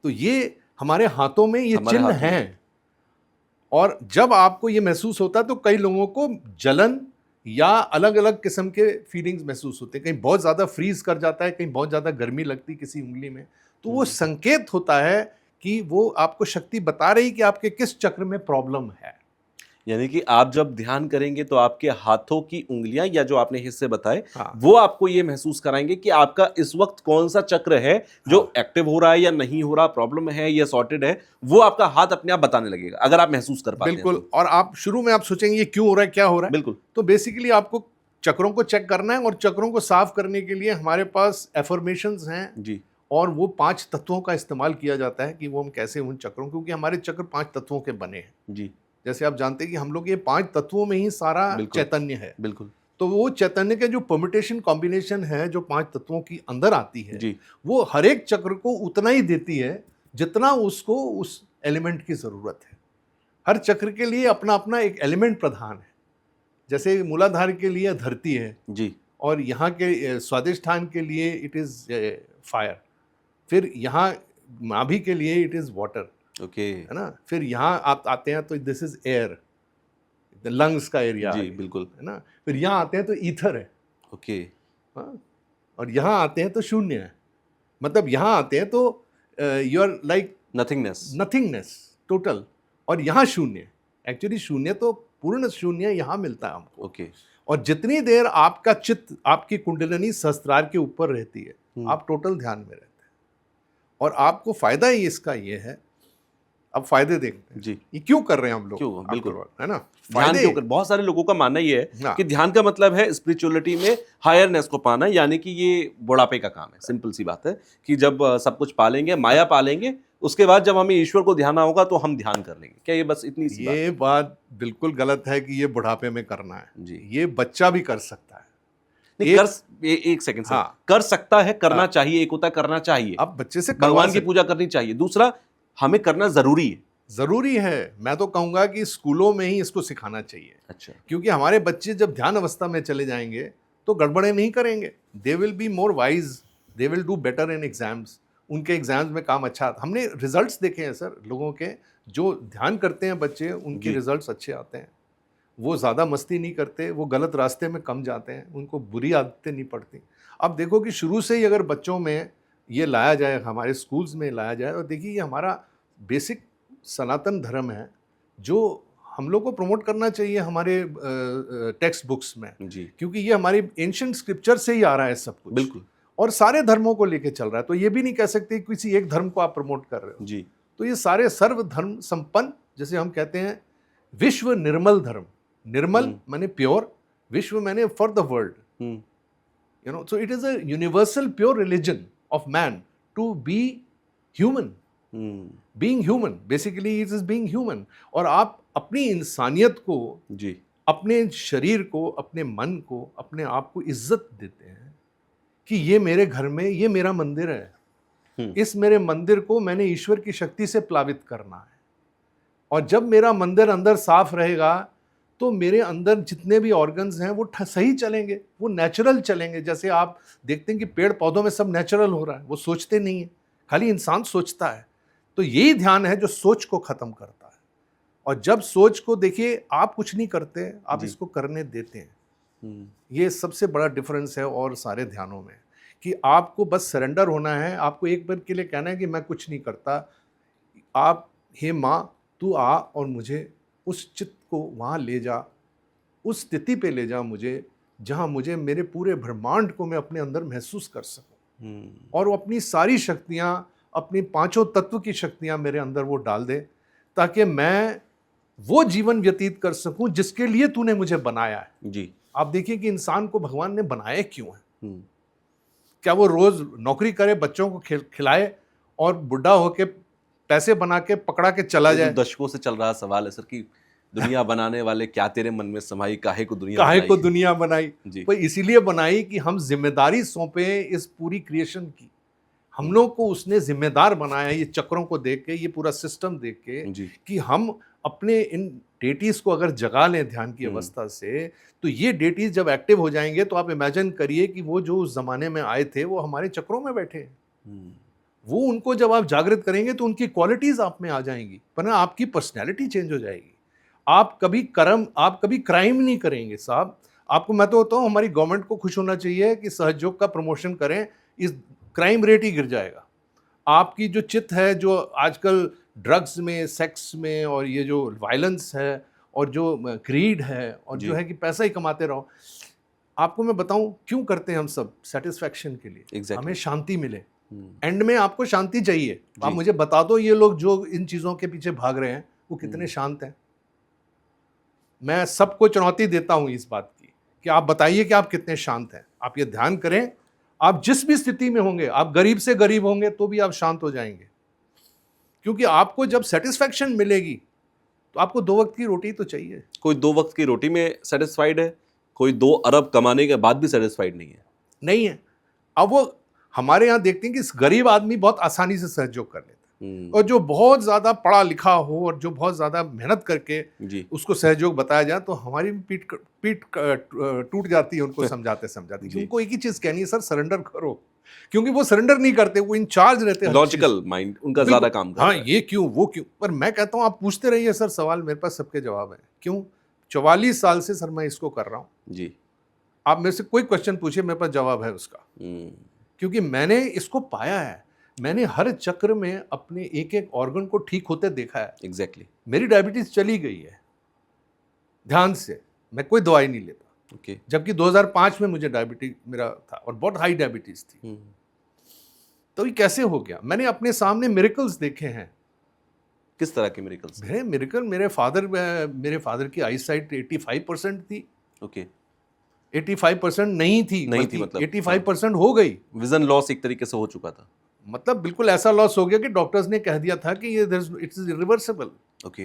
तो ये हमारे हाथों में ये हमारे चिन्ह हाथ में। हैं। और जब आपको ये महसूस होता है तो कई लोगों को जलन या अलग अलग किस्म के फीलिंग्स महसूस होते हैं। कहीं बहुत ज़्यादा फ्रीज कर जाता है, कहीं बहुत ज़्यादा गर्मी लगती है किसी उंगली में, तो वो संकेत होता है कि वो आपको शक्ति बता रही कि आपके किस चक्र में प्रॉब्लम है। यानी कि आप जब ध्यान करेंगे तो आपके हाथों की उंगलियां या जो आपने हिस्से बताए हाँ। वो आपको ये महसूस कराएंगे कि आपका इस वक्त कौन सा चक्र है जो हाँ। एक्टिव हो रहा है या नहीं हो रहा, प्रॉब्लम है या सॉर्टेड है, वो आपका हाथ अपने आप बताने लगेगा अगर आप महसूस कर पाते हैं बिल्कुल। तो। और आप शुरू में आप सोचेंगे ये क्यों हो रहा है, क्या हो रहा है। बिल्कुल। तो बेसिकली आपको चक्रों को चेक करना है, और चक्रों को साफ करने के लिए हमारे पास एफर्मेशंस हैं, जी। और वो 5 तत्वों का इस्तेमाल किया जाता है कि वो हम कैसे उन चक्रों, क्योंकि हमारे चक्र 5 तत्वों के बने हैं। जी। जैसे आप जानते हैं कि हम लोग ये 5 तत्वों में ही सारा बिल्कुल। चैतन्य है। बिल्कुल। तो वो चैतन्य के जो परम्यूटेशन कॉम्बिनेशन है जो 5 तत्वों की अंदर आती है, जी। वो हर एक चक्र को उतना ही देती है जितना उसको उस एलिमेंट की जरूरत है। हर चक्र के लिए अपना अपना एक एलिमेंट प्रधान है। जैसे मूलाधार के लिए धरती है, जी। और यहाँ के स्वादिष्ठान के लिए इट इज फायर, फिर यहाँ नाभि के लिए इट इज वाटर, ओके। है ना। फिर यहाँ आप आते हैं तो दिस इज एयर, लंग्स का एरिया आ जी गया, बिल्कुल। है ना। फिर यहाँ आते हैं तो ईथर है, ओके। हाँ। और यहाँ आते हैं तो शून्य है, मतलब यहाँ आते हैं तो you are like nothingness. Nothingness, total. और यहाँ शून्य, एक्चुअली शून्य तो पूर्ण शून्य यहाँ मिलता है हमको। ओके। और जितनी देर आपका चित्त आपकी कुंडलिनी सहस्त्रार के ऊपर रहती है, आप टोटल ध्यान में रहते हैं। और आपको फायदा ही इसका ये है, अब फायदे देखते हैं जी। ये क्यों कर रहे हैं हम लोग, क्यों? बिल्कुल। है ना। ध्यान फायदे क्यों कर, बहुत सारे लोगों का मानना ये है हाँ। कि ध्यान का मतलब है स्पिरिचुअलिटी में हायरनेस को पाना, यानी कि ये बुढ़ापे का काम है। सिंपल सी बात है कि जब सब कुछ पालेंगे, माया पालेंगे, उसके बाद जब हमें ईश्वर को ध्यान होगा तो हम ध्यान कर लेंगे। क्या ये बस इतनी सी बात? ये बात बिल्कुल गलत है कि ये बुढ़ापे में करना है जी। ये बच्चा भी कर सकता है। नहीं, एक सेकंड सर। हाँ। कर सकता है, करना हाँ। चाहिए। एक होता है करना चाहिए, आप बच्चे से करवा भगवान की सकते, पूजा करनी चाहिए। दूसरा, हमें करना जरूरी है। जरूरी है। मैं तो कहूंगा कि स्कूलों में ही इसको सिखाना चाहिए। अच्छा। क्योंकि हमारे बच्चे जब ध्यान अवस्था में चले जाएंगे तो गड़बड़े नहीं करेंगे, they will be more wise, they will do better in exams. उनके एग्जाम्स में काम अच्छा आता। हमने रिजल्ट्स देखे हैं सर, लोगों के जो ध्यान करते हैं बच्चे, उनके रिजल्ट्स अच्छे आते हैं। वो ज़्यादा मस्ती नहीं करते, वो गलत रास्ते में कम जाते हैं, उनको बुरी आदतें नहीं पड़ती। अब देखो कि शुरू से ही अगर बच्चों में ये लाया जाए, हमारे स्कूल्स में लाया जाए, और देखिए ये हमारा बेसिक सनातन धर्म है जो हम लोग को प्रमोट करना चाहिए हमारे टेक्स्ट बुक्स में। जी। क्योंकि ये हमारी एंशिएंट स्क्रिप्चर से ही आ रहा है सब कुछ। बिल्कुल। और सारे धर्मों को लेके चल रहा है, तो ये भी नहीं कह सकते किसी एक धर्म को आप प्रमोट कर रहे हो। जी। तो ये सारे सर्व धर्म संपन्न, जैसे हम कहते हैं विश्व निर्मल धर्म, निर्मल माने प्योर, विश्व माने for the world, you know. So it is a universal pure religion of man to be human. Being human, basically it is being human. और आप अपनी इंसानियत को, जी, अपने शरीर को, अपने मन को, अपने आप को इज्जत देते हैं कि ये मेरे घर में, ये मेरा मंदिर है, इस मेरे मंदिर को मैंने ईश्वर की शक्ति से प्लावित करना है। और जब मेरा मंदिर अंदर साफ रहेगा तो मेरे अंदर जितने भी ऑर्गन्स हैं वो सही चलेंगे, वो नेचुरल चलेंगे। जैसे आप देखते हैं कि पेड़ पौधों में सब नेचुरल हो रहा है, वो सोचते नहीं है, खाली इंसान सोचता है। तो यही ध्यान है जो सोच को खत्म करता है। और जब सोच को, देखिए आप कुछ नहीं करते, आप इसको करने देते हैं। ये सबसे बड़ा डिफरेंस है और सारे ध्यानों में, कि आपको बस सरेंडर होना है। आपको एक बार के लिए कहना है कि मैं कुछ नहीं करता। आप, हे माँ तू आ और मुझे उस चित्त को वहाँ ले जा, उस स्थिति पे ले जा मुझे, जहाँ मुझे मेरे पूरे ब्रह्मांड को मैं अपने अंदर महसूस कर सकूं। और वो अपनी सारी शक्तियाँ, अपनी पांचों तत्व की शक्तियाँ मेरे अंदर वो डाल दे, ताकि मैं वो जीवन व्यतीत कर सकूं जिसके लिए तूने मुझे बनाया है। जी। आप देखिए कि इंसान को भगवान ने बनाया क्यों है। क्या वो रोज नौकरी करे, बच्चों को खिलाए और बुढ़ा होके पैसे बना के पकड़ा के चला जाए? दशकों से चल रहा सवाल है सर कि दुनिया बनाने वाले क्या तेरे मन में समाई, काहे को दुनिया काहे बनाई को दुनिया बनाई? जी। वो इसीलिए बनाई कि हम जिम्मेदारी सौंपे इस पूरी क्रिएशन की। हम लोग को उसने जिम्मेदार बनाया है, ये चक्रों को देख के, ये पूरा सिस्टम देख के, कि हम अपने इन डेटीज को अगर जगा लें ध्यान की अवस्था से, तो ये डेटीज जब एक्टिव हो जाएंगे तो आप इमेजिन करिए कि वो जो उस जमाने में आए थे वो हमारे चक्रों में बैठे हैं। वो उनको जब आप जागृत करेंगे तो उनकी क्वालिटीज आप में आ जाएंगी, वरना आपकी पर्सनैलिटी चेंज हो जाएगी। आप कभी क्राइम नहीं करेंगे साहब। आपको मैं तो होता हूँ, हमारी गवर्नमेंट को खुश होना चाहिए कि सहयोग का प्रमोशन करें, इस क्राइम रेट ही गिर जाएगा। आपकी जो चित है, जो आजकल ड्रग्स में, सेक्स में, और ये जो वायलेंस है और जो ग्रीड है और जो है कि पैसा ही कमाते रहो, आपको मैं बताऊं क्यों करते हैं हम सब? सेटिस्फैक्शन के लिए। Exactly. हमें शांति मिले। एंड में आपको शांति चाहिए। आप जी। मुझे बता दो, ये लोग जो इन चीजों के पीछे भाग रहे हैं वो कितने शांत हैं? मैं सबको चुनौती देता हूं इस बात की कि आप बताइए कि आप कितने शांत हैं। आप ये ध्यान करें, आप जिस भी स्थिति में होंगे, आप गरीब से गरीब होंगे तो भी आप शांत हो जाएंगे, क्योंकि आपको जब सेटिस्फैक्शन मिलेगी तो आपको 2 वक्त की रोटी तो चाहिए। कोई 2 वक्त की रोटी में सेटिस्फाइड है, कोई 2 अरब कमाने के बाद भी सेटिस्फाइड नहीं है। अब वो हमारे यहाँ देखते हैं कि इस गरीब आदमी बहुत आसानी से सहयोग कर लेता है, और जो बहुत ज्यादा पढ़ा लिखा हो और जो बहुत ज्यादा मेहनत करके जी। उसको सहयोग बताया जाए तो हमारी भी पीठ टूट जाती है उनको समझाते समझाते। जी। उनको एक ही चीज कहनी है, सर सरेंडर करो, क्योंकि वो सरेंडर नहीं करते, वो इंचार्ज रहते हैं। लॉजिकल माइंड उनका ज्यादा काम करता हाँ, है। ये क्यों, वो क्यों। पर मैं कहता हूँ आप पूछते रहिए सर सवाल, मेरे पास सबके जवाब है। क्यों? 44 साल से सर मैं इसको कर रहा हूँ। जी। आप मेरे से कोई क्वेश्चन पूछिए, मेरे पास जवाब है उसका, क्योंकि मैंने इसको पाया है। मैंने हर चक्र में अपने एक एक ऑर्गन को ठीक होते देखा है। एग्जैक्टली। मेरी डायबिटीज चली गई है ध्यान से, मैं कोई दवाई नहीं लेता। ओके। जबकि 2005 में मुझे डायबिटीज मेरा था और बहुत हाई डायबिटीज थी। तो ये कैसे हो गया? मैंने अपने सामने मिरेकल्स देखे हैं। किस तरह के मिरेकल्स? मिरेकल, मेरे फादर की आई साइट 85% थी। ओके। 85% नहीं थी, मतलब 85% हो गई। विजन लॉस एक तरीके से हो चुका था। मतलब बिल्कुल ऐसा लॉस हो गया कि डॉक्टर्स ने कह दिया था कि ये इट्स इरिवर्सिबल। ओके।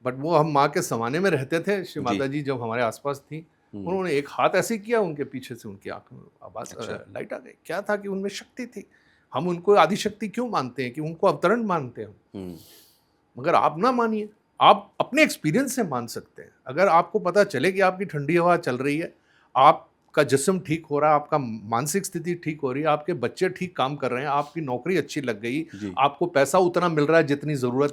बट वो हम माँ के समाने में रहते थे, श्री जी। माता जी जब हमारे आसपास थी, उन्होंने एक हाथ ऐसे किया, उनके पीछे से उनकी आंख में आवाज लाइट आ गई। क्या था कि उनमें शक्ति थी। हम उनको आदिशक्ति क्यों मानते हैं? कि उनको अवतरण मानते हैं। मगर आप ना मानिए, आप अपने एक्सपीरियंस से मान सकते हैं। अगर आपको पता चले कि आपकी ठंडी हवा चल रही है, आपका जिस्म ठीक हो रहा है, आपका मानसिक स्थिति ठीक हो रही है, आपके बच्चे ठीक काम कर रहे हैं, आपकी नौकरी अच्छी लग गई, जी। आपको पैसा उतना मिल रहा है जितनी जरूरत